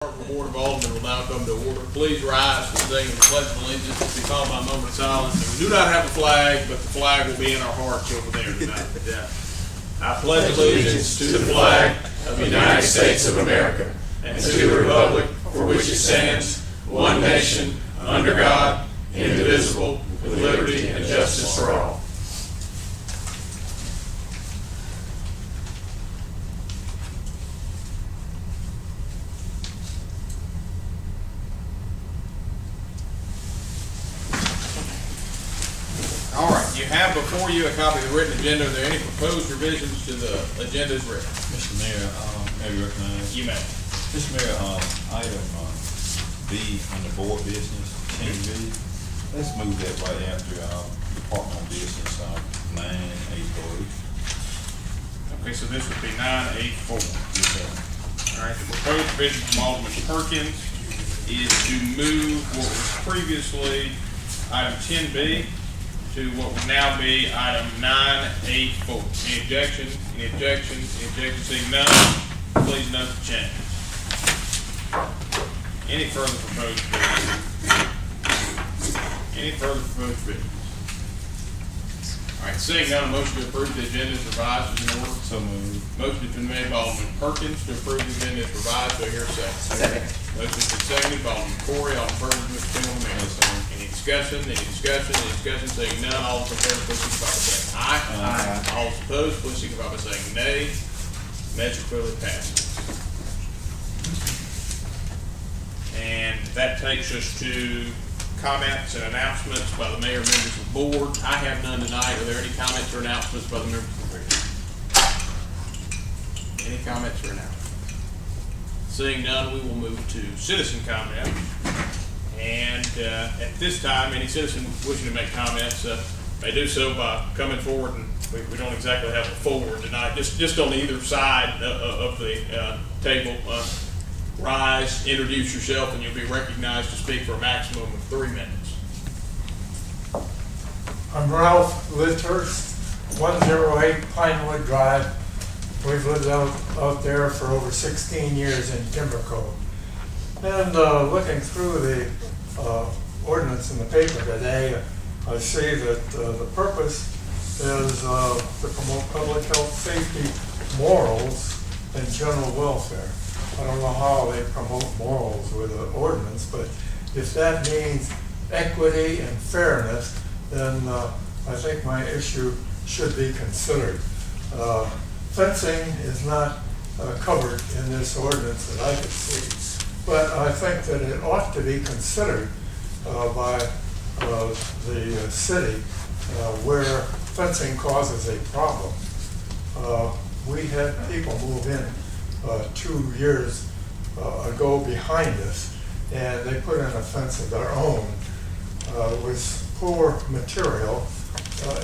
Starkville Board of Alderman will now come to order. Please rise for the singing of the Pledge of Allegiance as we call by a moment of silence. And we do not have a flag, but the flag will be in our hearts over there tonight. I pledge allegiance to the flag of the United States of America and to the republic for which it stands, one nation, under God, indivisible, with liberty and justice for all. All right, you have before you a copy of the written agenda. Are there any proposed revisions to the agenda as written? Mr. Mayor, may we recognize? You may. Mr. Mayor, item B on the board business, 10B, let's move that right after department on business 983. Okay, so this would be 984. Yes, sir. All right, the proposed revision from Alderman Perkins is to move what was previously item 10B to what would now be item 984. Any objections? Any objections? Any objections? Seeing none, please note the change. Any further proposed business? Any further proposed business? All right, seeing none, a motion to approve the agenda is revised as in order. So moved. Motion has been made by Alderman Perkins to approve the agenda is revised. Do I hear a second? Motion has been seconded by Alderman Corey. Alderman Perkins, Mr. Tindall, Mayor. Yes, sir. Any discussion? Any discussion? Any discussion? Seeing none, all those in favor, please signify by saying aye. Aye. All those opposed, please signify by saying nay. Measure clearly passes. And that takes us to comments and announcements by the mayor and members of the board. I have none tonight. Are there any comments or announcements by the members of the board? Any comments or announcements? Seeing none, we will move to citizen comment. And at this time, any citizen wishing to make comments may do so by coming forward, and we don't exactly have a forward tonight, just on either side of the table. Rise, introduce yourself, and you'll be recognized to speak for a maximum of 3 minutes. I'm Ralph Litthurst, 108 Pinewood Drive. We've lived out there for over 16 years in Timber Cove. And looking through the ordinance in the paper today, I see that the purpose is to promote public health, safety, morals, and general welfare. I don't know how they promote morals with an ordinance, but if that means equity and fairness, then I think my issue should be considered. Fencing is not covered in this ordinance that I could see, but I think that it ought to be considered by the city where fencing causes a problem. We had people move in 2 years ago behind us, and they put in a fence of their own. It was poor material,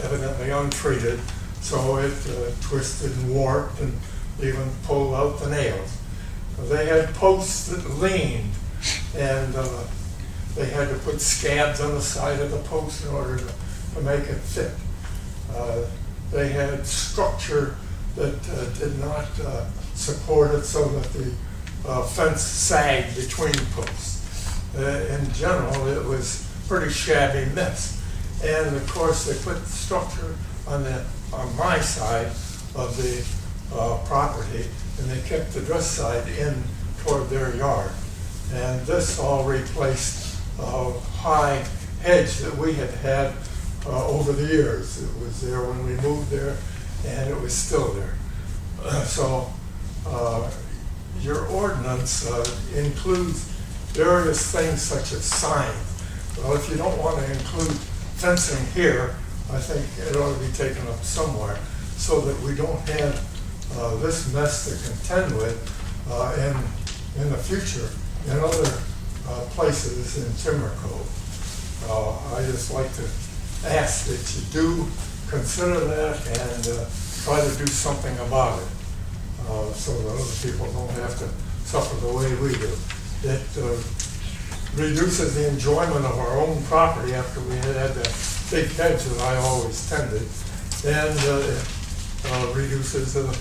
evidently untreated, so it twisted and warped and even pulled out the nails. They had posts that leaned, and they had to put scabs on the side of the post in order to make it fit. They had structure that did not support it, so that the fence sagged between posts. In general, it was a pretty shabby mess. And of course, they put structure on my side of the property, and they kept the dress side in toward their yard. And this all replaced a high hedge that we had had over the years. It was there when we moved there, and it was still there. So your ordinance includes various things such as signs. Well, if you don't want to include fencing here, I think it ought to be taken up somewhere so that we don't have this mess to contend with in the future in other places in Timber Cove. I just like to ask that you do consider that and try to do something about it. So that other people don't have to suffer the way we do. It reduces the enjoyment of our own property after we had that big hedge that I always tended, and it reduces the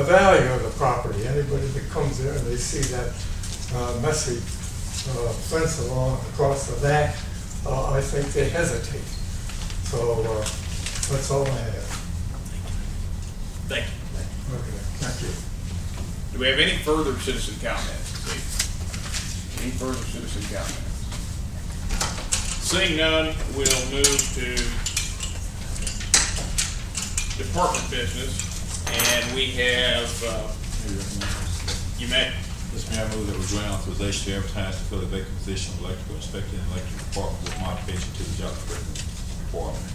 value of the property. Anybody that comes there and they see that messy fence along across the back, I think they hesitate. So that's all I have. Thank you. Okay, thank you. Do we have any further citizen comments this evening? Any further citizen comments? Seeing none, we'll move to department business, and we have, you may. This Mayor, I move that we grant authorization to advertise to fill the vacant position of electrical inspector in the electrical department with modification to the job description requirement.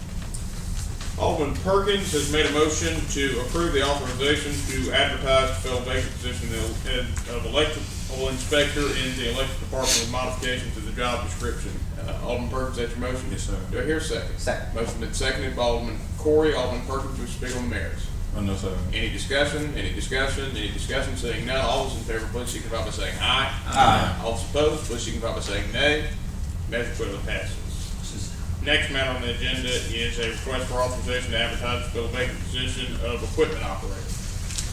Alderman Perkins has made a motion to approve the authorization to advertise to fill a vacant position of electrical inspector in the electric department with modification to the job description. Alderman Perkins, that's your motion? Yes, sir. Do I hear a second? Second. Motion been seconded by Alderman Corey. Alderman Perkins will speak on the merits. No, sir. Any discussion? Any discussion? Any discussion? Seeing none, all those in favor, please signify by saying aye. Aye. All those opposed, please signify by saying nay. Measure clearly passes. Next matter on the agenda is a request for authorization to advertise to fill a vacant position of equipment operator.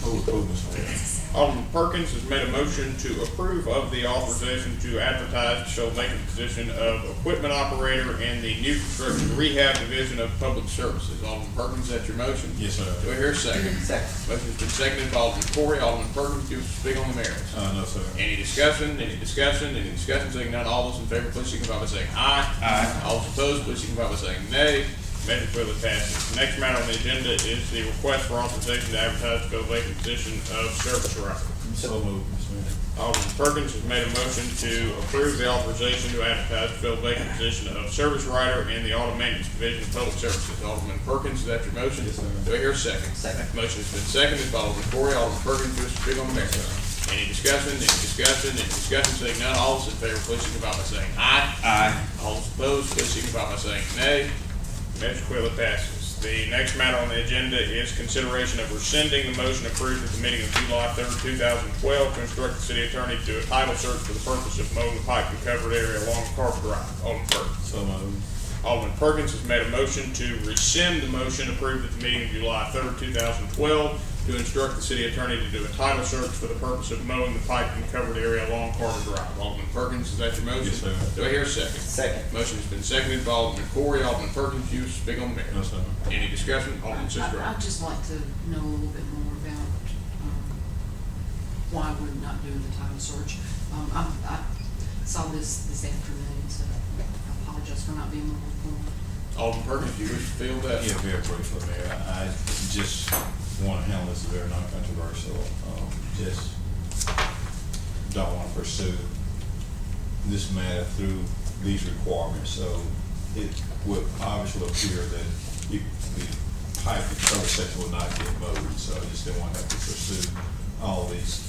Move approval, Mr. Mayor. Alderman Perkins has made a motion to approve of the authorization to advertise to fill a vacant position of equipment operator in the new construction rehab division of public services. Alderman Perkins, that's your motion? Yes, sir. Do I hear a second? Second. Motion's been seconded by Alderman Corey. Alderman Perkins, do you speak on the merits? No, sir. Any discussion? Any discussion? Any discussion? Seeing none, all those in favor, please signify by saying aye. Aye. All those opposed, please signify by saying nay. Measure clearly passes. The next matter on the agenda is the request for authorization to advertise to fill a vacant position of service writer. So moved, Mr. Mayor. Alderman Perkins has made a motion to approve the authorization to advertise to fill a vacant position of service writer in the auto maintenance division of public services. Alderman Perkins, is that your motion? Yes, sir. Do I hear a second? Second. Motion has been seconded by Alderman Corey. Alderman Perkins, do you speak on the merits? Any discussion? Any discussion? Any discussion? Seeing none, all those in favor, please signify by saying aye. Aye. All those opposed, please signify by saying nay. Measure clearly passes. The next matter on the agenda is consideration of rescinding the motion approved at the meeting of July 3rd, 2012 to instruct the city attorney to do a title search for the purpose of mowing the pipe and covered area along Carver Drive. Alderman Perkins. So moved. Alderman Perkins has made a motion to rescind the motion approved at the meeting of July 3rd, 2012 to instruct the city attorney to do a title search for the purpose of mowing the pipe and covered area along Carver Drive. Alderman Perkins, is that your motion? Yes, sir. Do I hear a second? Second. Motion has been seconded by Alderman Corey. Alderman Perkins, you speak on the No, merits. sir. Any discussion? Alderman Sister. I'd just like to know a little bit more about why we're not doing the title search. I saw this afternoon, so I apologize for not being more informed. Alderman Perkins, do you wish to field that? Yeah, very briefly, Mayor. I just want to handle this very non-controversial. Just don't want to pursue this matter through these requirements. So it would obviously appear that the pipe and cover section will not get mowed. So I just didn't want to have to pursue all these,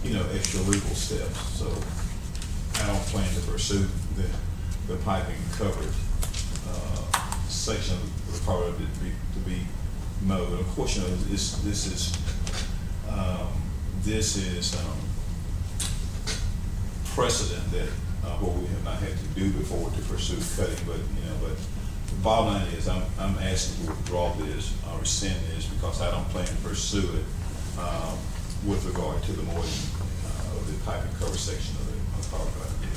extra legal steps. So I don't plan to pursue the piping covered section of the property to be mowed. Of course, this is precedent that what we have not had to do before to pursue cutting. But the bottom line is I'm asking to withdraw this, rescind this, because I don't plan to pursue it with regard to the mowing of the pipe and cover section of the property.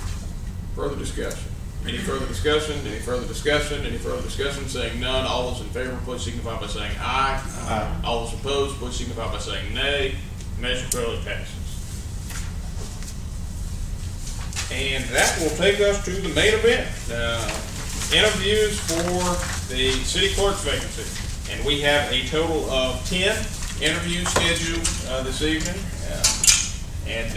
Further discussion? Any further discussion? Any further discussion? Any further discussion? Seeing none, all those in favor, please signify by saying aye. Aye. All those opposed, please signify by saying nay. Measure clearly passes. And that will take us to the main event. Interviews for the city clerk's vacancy. And we have a total of 10 interviews scheduled this evening. And